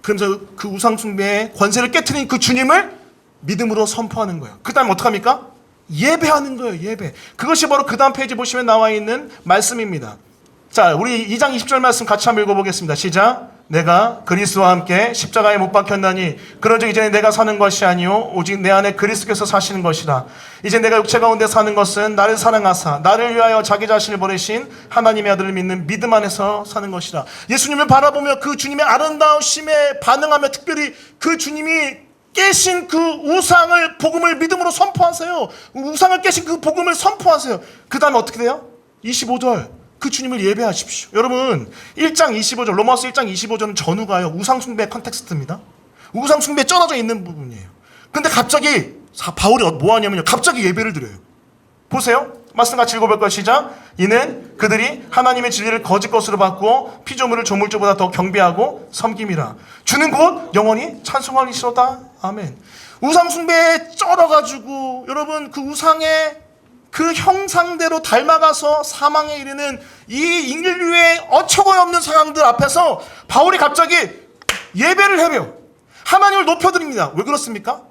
그러면서 그 우상 숭배의 권세를 깨트린 그 주님을 믿음으로 선포하는 거예요. 그 다음에 어떡합니까? 예배하는 거예요. 예배. 그것이 바로 그 다음 페이지 보시면 나와 있는 말씀입니다. 자, 우리 2장 20절 말씀 같이 한번 읽어보겠습니다. 시작. 내가 그리스도와 함께 십자가에 못 박혔나니 그런즉 이제 내가 사는 것이 아니요 오직 내 안에 그리스도께서 사시는 것이라. 이제 내가 육체 가운데 사는 것은 나를 사랑하사 나를 위하여 자기 자신을 버리신 하나님의 아들을 믿는 믿음 안에서 사는 것이라. 예수님을 바라보며 그 주님의 아름다우심에 반응하며 특별히 그 주님이 깨신 그 우상을, 복음을 믿음으로 선포하세요. 우상을 깨신 그 복음을 선포하세요. 그 다음에 어떻게 돼요? 25절. 그 주님을 예배하십시오. 여러분 1장 25절, 로마서 1장 25절은 전후가요, 우상숭배 컨텍스트입니다. 우상숭배에 쩔어져 있는 부분이에요. 근데 갑자기 바울이 뭐 하냐면요, 갑자기 예배를 드려요. 보세요. 말씀 같이 읽어볼까요? 시작. 이는 그들이 하나님의 진리를 거짓 것으로 받고 피조물을 조물주보다 더 경배하고 섬김이라. 주는 곧 영원히 찬송하리시로다. 아멘. 우상숭배에 쩔어가지고 여러분 그 우상의 그 형상대로 닮아가서 사망에 이르는 이 인류의 어처구니 없는 상황들 앞에서 바울이 갑자기 예배를 해요. 하나님을 높여드립니다. 왜 그렇습니까?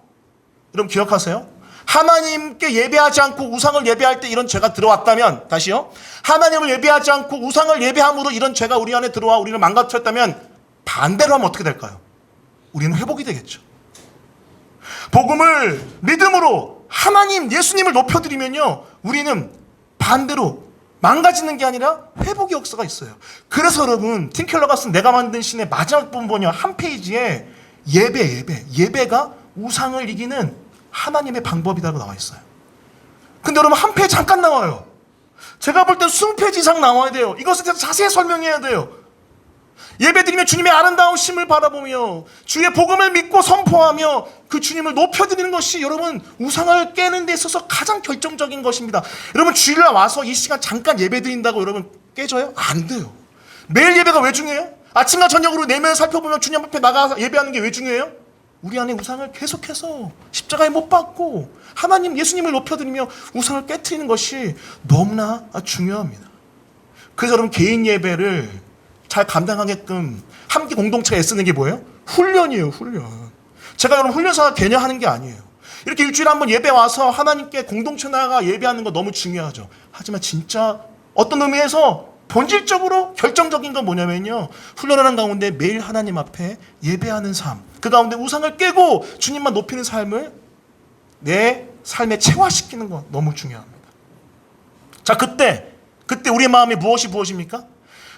여러분 기억하세요? 하나님께 예배하지 않고 우상을 예배할 때 이런 죄가 들어왔다면, 다시요, 하나님을 예배하지 않고 우상을 예배함으로 이런 죄가 우리 안에 들어와 우리를 망가뜨렸다면 반대로 하면 어떻게 될까요? 우리는 회복이 되겠죠. 복음을 믿음으로 하나님, 예수님을 높여드리면요, 우리는 반대로 망가지는 게 아니라 회복의 역사가 있어요. 그래서 여러분 팀켈러가 쓴 내가 만든 신의 마지막 부분 보면 한 페이지에 예배가 우상을 이기는 하나님의 방법이라고 나와 있어요. 근데 여러분 한 페이지 잠깐 나와요. 제가 볼 땐 20페이지 이상 나와야 돼요. 이것에 대해서 자세히 설명해야 돼요. 예배드리며 주님의 아름다우심을 바라보며 주의 복음을 믿고 선포하며 그 주님을 높여드리는 것이 여러분 우상을 깨는 데 있어서 가장 결정적인 것입니다. 여러분 주일날 와서 이 시간 잠깐 예배드린다고 여러분 깨져요? 안 돼요. 매일 예배가 왜 중요해요? 아침과 저녁으로 내면을 살펴보면 주님 앞에 나가서 예배하는 게 왜 중요해요? 우리 안에 우상을 계속해서 십자가에 못 박고 하나님, 예수님을 높여드리며 우상을 깨트리는 것이 너무나 중요합니다. 그래서 여러분 개인 예배를 잘 감당하게끔 함께 공동체가 애쓰는 게 뭐예요? 훈련이에요. 훈련. 제가 여러분 훈련사가 개념 하는 게 아니에요. 이렇게 일주일에 한 번 예배 와서 하나님께 공동체 나가 예배하는 거 너무 중요하죠. 하지만 진짜 어떤 의미에서 본질적으로 결정적인 건 뭐냐면요, 훈련하는 가운데 매일 하나님 앞에 예배하는 삶, 그 가운데 우상을 깨고 주님만 높이는 삶을 내 삶에 체화시키는 건 너무 중요합니다. 자, 그때 우리의 마음에 무엇입니까?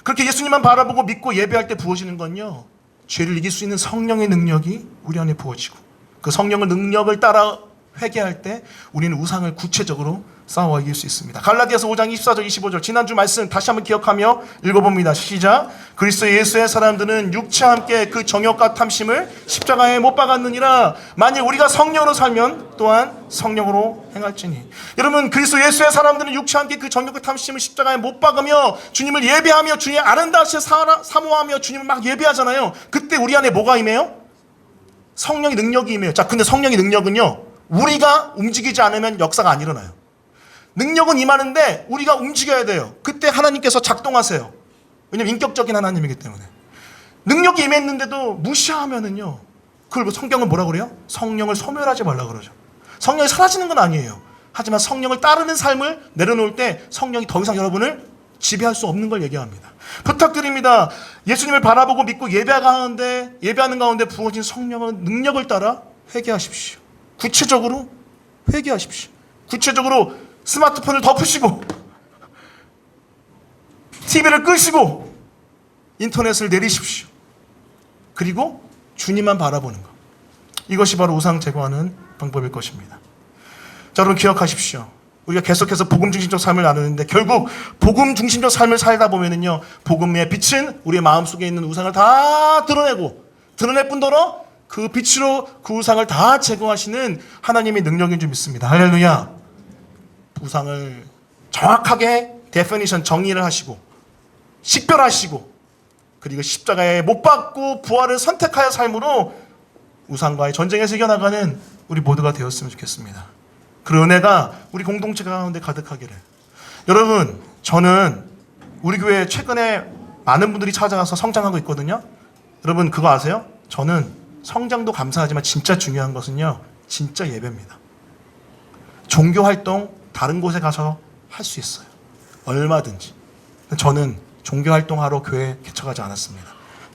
그렇게 예수님만 바라보고 믿고 예배할 때 부어지는 건요, 죄를 이길 수 있는 성령의 능력이 우리 안에 부어지고, 그 성령의 능력을 따라 회개할 때 우리는 우상을 구체적으로 싸워 이길 수 있습니다. 갈라디아서 5장 24절 25절 지난주 말씀 다시 한번 기억하며 읽어봅니다. 시작. 그리스도 예수의 사람들은 육체와 함께 그 정욕과 탐심을 십자가에 못 박았느니라. 만일 우리가 성령으로 살면 또한 성령으로 행할지니. 여러분 그리스도 예수의 사람들은 육체와 함께 그 정욕과 탐심을 십자가에 못 박으며 주님을 예배하며 주님의 아름다우신 사모하며 주님을 막 예배하잖아요. 그때 우리 안에 뭐가 임해요? 성령의 능력이 임해요. 자, 근데 성령의 능력은요, 우리가 움직이지 않으면 역사가 안 일어나요. 능력은 임하는데 우리가 움직여야 돼요. 그때 하나님께서 작동하세요. 왜냐하면 인격적인 하나님이기 때문에. 능력이 임했는데도 무시하면은요, 그걸 뭐 성경은 뭐라 그래요? 성령을 소멸하지 말라 그러죠. 성령이 사라지는 건 아니에요. 하지만 성령을 따르는 삶을 내려놓을 때 성령이 더 이상 여러분을 지배할 수 없는 걸 얘기합니다. 부탁드립니다. 예수님을 바라보고 믿고 예배하는 가운데 부어진 성령은 능력을 따라 회개하십시오. 구체적으로 회개하십시오. 구체적으로 스마트폰을 덮으시고 TV를 끄시고 인터넷을 내리십시오. 그리고 주님만 바라보는 것. 이것이 바로 우상 제거하는 방법일 것입니다. 자, 여러분 기억하십시오. 우리가 계속해서 복음 중심적 삶을 나누는데 결국 복음 중심적 삶을 살다 보면은요, 복음의 빛은 우리의 마음속에 있는 우상을 다 드러낼 뿐더러 그 빛으로 그 우상을 다 제거하시는 하나님의 능력인 줄 믿습니다. 할렐루야. 우상을 정확하게 데피니션 정의를 하시고 식별하시고 그리고 십자가에 못 박고 부활을 선택하여 삶으로 우상과의 전쟁에서 이겨나가는 우리 모두가 되었으면 좋겠습니다. 그 은혜가 우리 공동체 가운데 가득하기를. 여러분, 저는 우리 교회 최근에 많은 분들이 찾아가서 성장하고 있거든요. 여러분 그거 아세요? 저는 성장도 감사하지만 진짜 중요한 것은요, 진짜 예배입니다. 종교 활동 다른 곳에 가서 할 수 있어요. 얼마든지. 저는 종교 활동하러 교회 개척하지 않았습니다.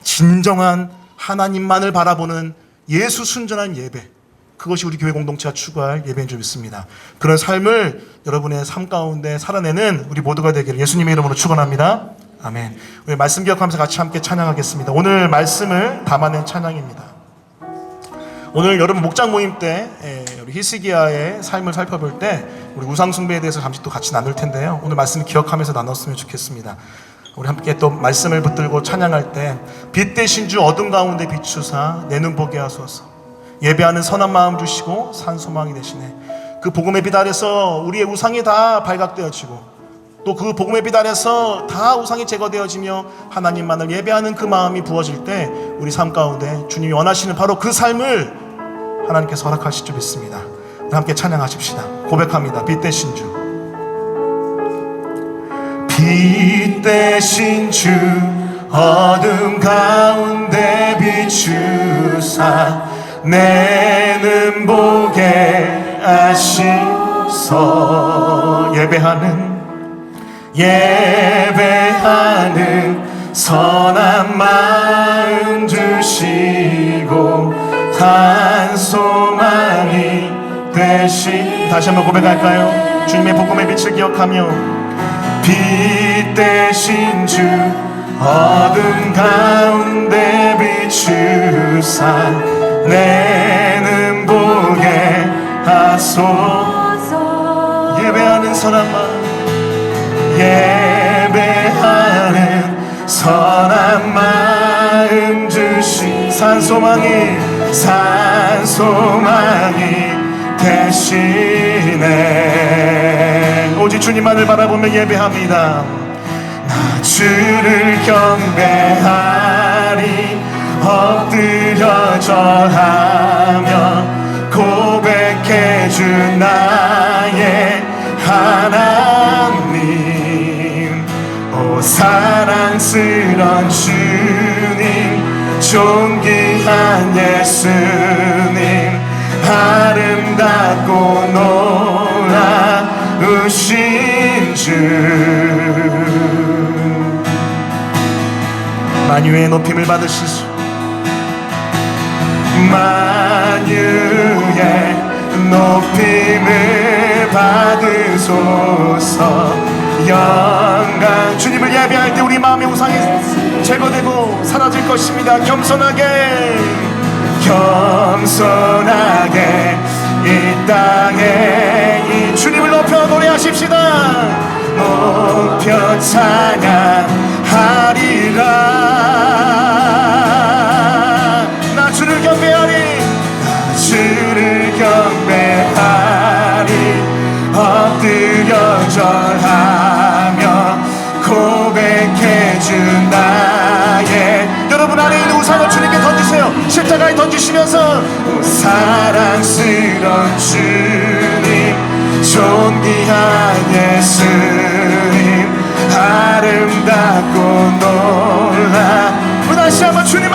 진정한 하나님만을 바라보는 예수 순전한 예배, 그것이 우리 교회 공동체가 추구할 예배인 줄 믿습니다. 그런 삶을 여러분의 삶 가운데 살아내는 우리 모두가 되기를 예수님의 이름으로 축원합니다. 아멘. 우리 말씀 기억하면서 같이 함께 찬양하겠습니다. 오늘 말씀을 담아낸 찬양입니다. 오늘 여러분 목장 모임 때 우리 히스기야의 삶을 살펴볼 때 우리 우상 숭배에 대해서 잠시 또 같이 나눌 텐데요. 오늘 말씀을 기억하면서 나눴으면 좋겠습니다. 우리 함께 또 말씀을 붙들고 찬양할 때 빛 대신 주 어둠 가운데 비추사 내 눈 보게 하소서. 예배하는 선한 마음 주시고 산 소망이 되시네. 그 복음의 빛 아래서 우리의 우상이 다 발각되어지고 또 그 복음의 빛 아래서 다 우상이 제거되어지며 하나님만을 예배하는 그 마음이 부어질 때 우리 삶 가운데 주님이 원하시는 바로 그 삶을 하나님께서 허락하실 줄 믿습니다. 우리 함께 찬양하십시다. 고백합니다. 빛 대신 주, 빛 대신 주 어둠 가운데 비추사 내 눈 보게 하시소. 예배하는 선한 마음 주시고 산 소망이 되신. 다시 한번 고백할까요? 주님의 복음의 빛을 기억하며 빛 대신 주 어둠 가운데 비추사 내 눈 보게 하소. 예배하는 선한 마음, 예배하는 선한 마음 주신 산 소망이 되시네. 오직 주님만을 바라보며 예배합니다. 나 주를 경배하리 엎드려 절하며 고백해 준 나의 하나님. 오 사랑스런 주님, 존귀한 예수님, 아름답고 놀라우신 주. 만유의 높임을 받으시소. 만유의 높임을 받으소서. 영광. 주님을 예배할 때 우리 마음의 우상이 제거되고 사라질 것입니다. 겸손하게 이 땅에 이 주님을 높여 노래하십시다. 높여 찬양하리라. 나 주를 경배하리, 나 주를 경배하리 엎드려 절하며 고백해준 나의. 여러분 안에 있는 우상을 주님께 던지세요. 십자가에 던지시면서 사랑스러운 주님, 존귀한 예수님, 아름답고 놀라. 다시 한번 주님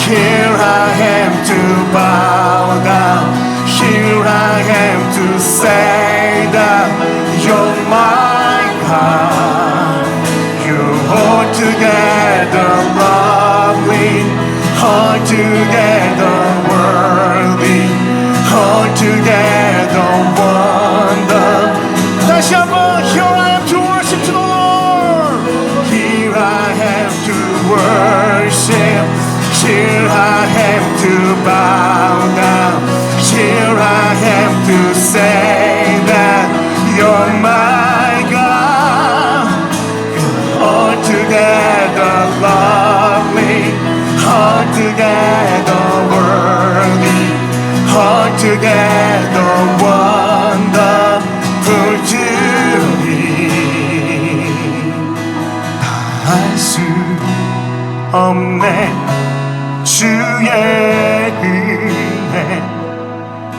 Here I am to bow down. Here I am to say that you're my God. You're altogether lovely, altogether worthy, altogether wonderful. 다시 한번 Here I am to worship to the Lord. Here I am to worship. Here I am to bow down. Here I am to say that you're my God. You're altogether lovely, altogether worthy, altogether wonderful to me. 다 할 수 없네 주의 은혜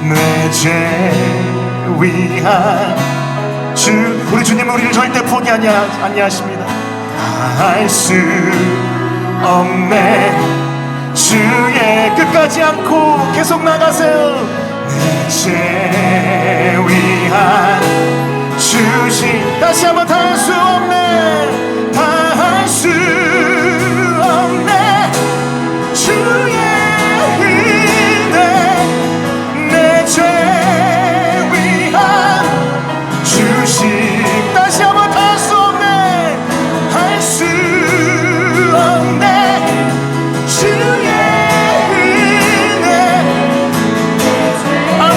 내 죄 위한 주. 우리 주님은 우리를 절대 포기하지 아니하십니다. 다 할 수 없네 주의 끝까지 않고 계속 나가세요. 내 죄 위한 주신 다시 한번 다 할 수 없네 다 할 수 없네 주의 은혜 내 죄 위한 주신 다시 한번 다 할 수 없네 할 수 없네 주의 은혜 아멘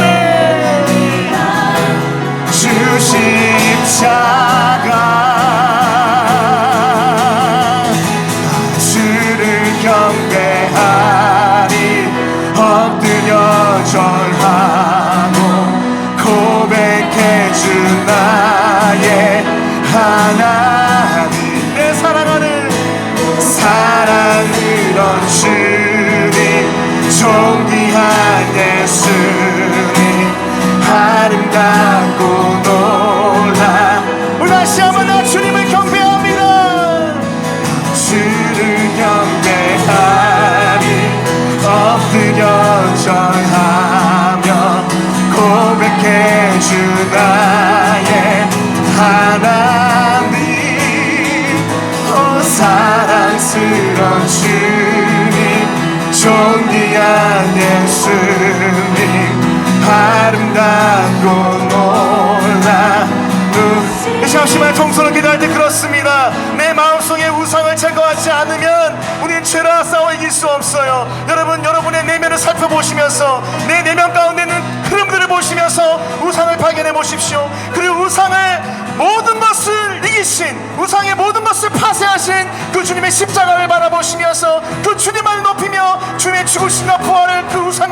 주 십자가 경배하리 엎드려 절하고 고백해준 나의 하나님 내 사랑하는 사랑으로 주님 존귀한 예수님 아름답고 놀라 우리 다시 한번 나 주님을 경배합니다. 주를 경배하리 엎드려 절하며 고백해주 나의 하나님 오 사랑스러운 주님 존귀한 예수님 아름답고 놀라 이 잠시만 통성을 기도할 때 그렇습니다. 내 마음속에 우상을 제거하지 않으면 우린 죄와 싸워 이길 수 없어요. 여러분, 여러분의 내면을 살펴보시면서 내 내면 가운데 있는 흐름들을 보시면서 우상을 발견해 보십시오. 그리고 우상의 모든 것을 이기신, 우상의 모든 것을 파쇄하신 그 주님의 십자가를 바라보시면서 그 주님을 높이며 주님의 죽으심과 부활을 그 우상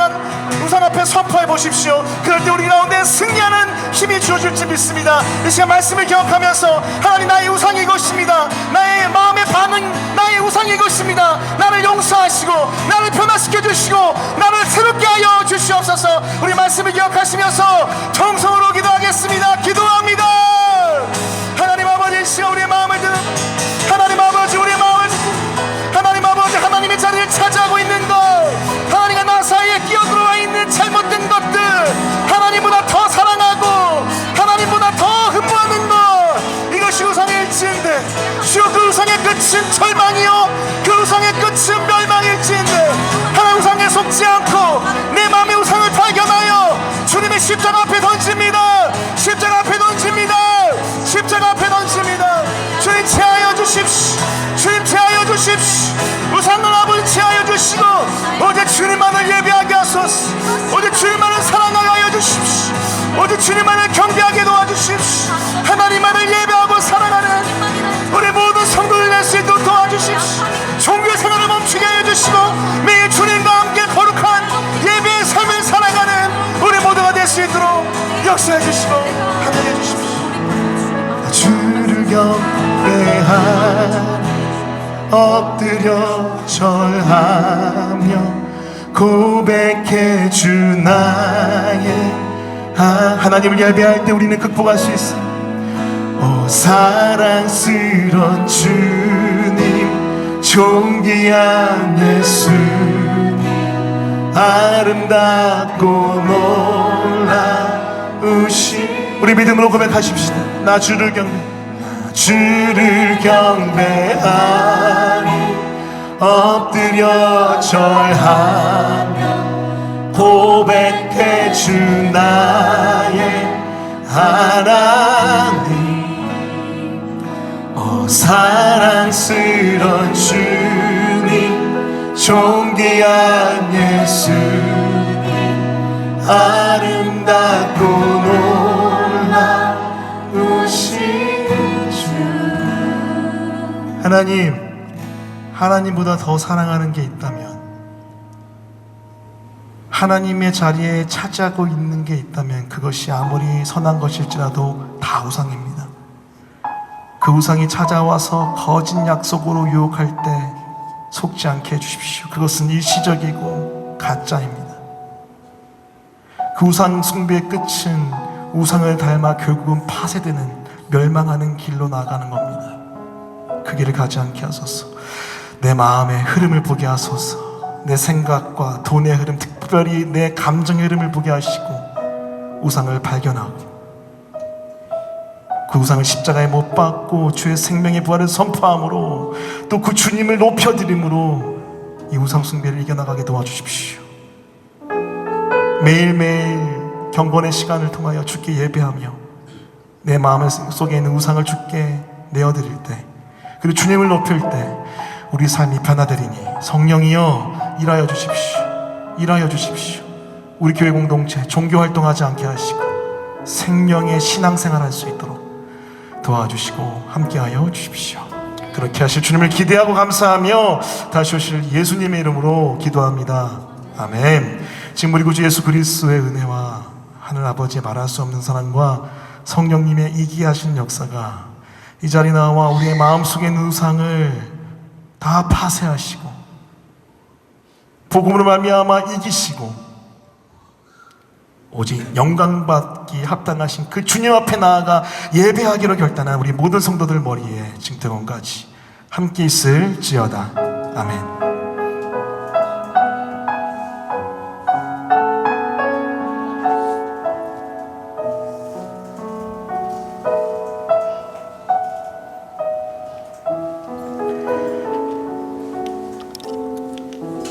앞에 선포해 보십시오. 그럴 때 우리 가운데 승리하는 힘이 주어질 줄 믿습니다. 이 시간 말씀을 기억하면서 하나님 나의 우상이 이것입니다. 나의 마음의 반응 나의 우상이 이것입니다. 나를 용서하시고 나를 변화시켜 주시고 나를 새롭게 하여 주시옵소서. 우리 말씀을 기억하시면서 정성으로 기도하겠습니다. 기도합니다. 하나님 아버지 시간 우리의 마음을 드는 하나님 아버지 우리의 마음을 하나님 아버지 하나님의 자리를 차지하고 있는 것 하나님과 나 사이에 끼어들어와 있는 잘못된 것들 하나님보다 더 사랑하고 하나님보다 더 흠모하는 것 이것이 우상의 일치인데 주여 그 우상의 끝은 절망이요 그 우상의 끝은 멸망일지인데 하나님 우상에 속지 않고 내 마음의 우상을 발견하여 주님의 십자가 앞에 던집니다. 십자가 앞에 던집니다. 십자가 앞에 던집니다. 주님 제하여 주십시오. 주님 제하여 주십시오. 우상을 아버지 제하여 주시고 오직 주님만을 예배하게 하소서. 오직 주님만을 사랑하게 하여 주십시오. 오직 주님만을 경배하게 도와주십시오. 하나님만을 예배하고 사랑하는 우리 모든 성도들 될 수 있도록 도와주십시오. 종교의 생활을 멈추게 하여 주시고 매일 주님과 함께 거룩한 예배의 삶을 살아가는 우리 모두가 될 수 있도록 역사해 주시고 함께 주십시오. 주를 경배하라 엎드려 절하며 고백해 주 나의 하나님을 예배할 때 우리는 극복할 수 있습니다. 오 사랑스러운 주님 존귀한 예수님 아름답고 놀라우신. 우리 믿음으로 고백하십시다. 나 주를 경배하니 엎드려 절하며 고백해 주 나의 하나님. 사랑스런 주님, 존귀한 예수님, 아름답고 놀라우신 주. 하나님보다 더 사랑하는 게 있다면, 하나님의 자리에 차지하고 있는 게 있다면 그것이 아무리 선한 것일지라도 다 우상입니다. 그 우상이 찾아와서 거짓 약속으로 유혹할 때 속지 않게 해주십시오. 그것은 일시적이고 가짜입니다. 그 우상 숭배의 끝은 우상을 닮아 결국은 파쇄되는, 멸망하는 길로 나아가는 겁니다. 그 길을 가지 않게 하소서. 내 마음의 흐름을 보게 하소서. 내 생각과 돈의 흐름, 특별히 내 감정의 흐름을 보게 하시고 우상을 발견하고 그 우상을 십자가에 못 박고 주의 생명의 부활을 선포함으로 또 그 주님을 높여드림으로 이 우상 숭배를 이겨나가게 도와주십시오. 매일매일 경건의 시간을 통하여 주께 예배하며 내 마음 속에 있는 우상을 주께 내어드릴 때, 그리고 주님을 높일 때 우리 삶이 변화되리니 성령이여 일하여 주십시오. 일하여 주십시오. 우리 교회 공동체 종교활동하지 않게 하시고 생명의 신앙생활 할 수 있도록 도와주시고 함께하여 주십시오. 그렇게 하실 주님을 기대하고 감사하며 다시 오실 예수님의 이름으로 기도합니다. 아멘. 지금 우리 구주 예수 그리스도의 은혜와 하늘 아버지의 말할 수 없는 사랑과 성령님의 이기하신 역사가 이 자리 나와 우리의 마음속에 있는 우상을 다 파쇄하시고 복음으로 말미암아 이기시고 오직 영광받기 합당하신 그 주님 앞에 나아가 예배하기로 결단한 우리 모든 성도들 머리에 증거원까지 함께 있을지어다. 아멘.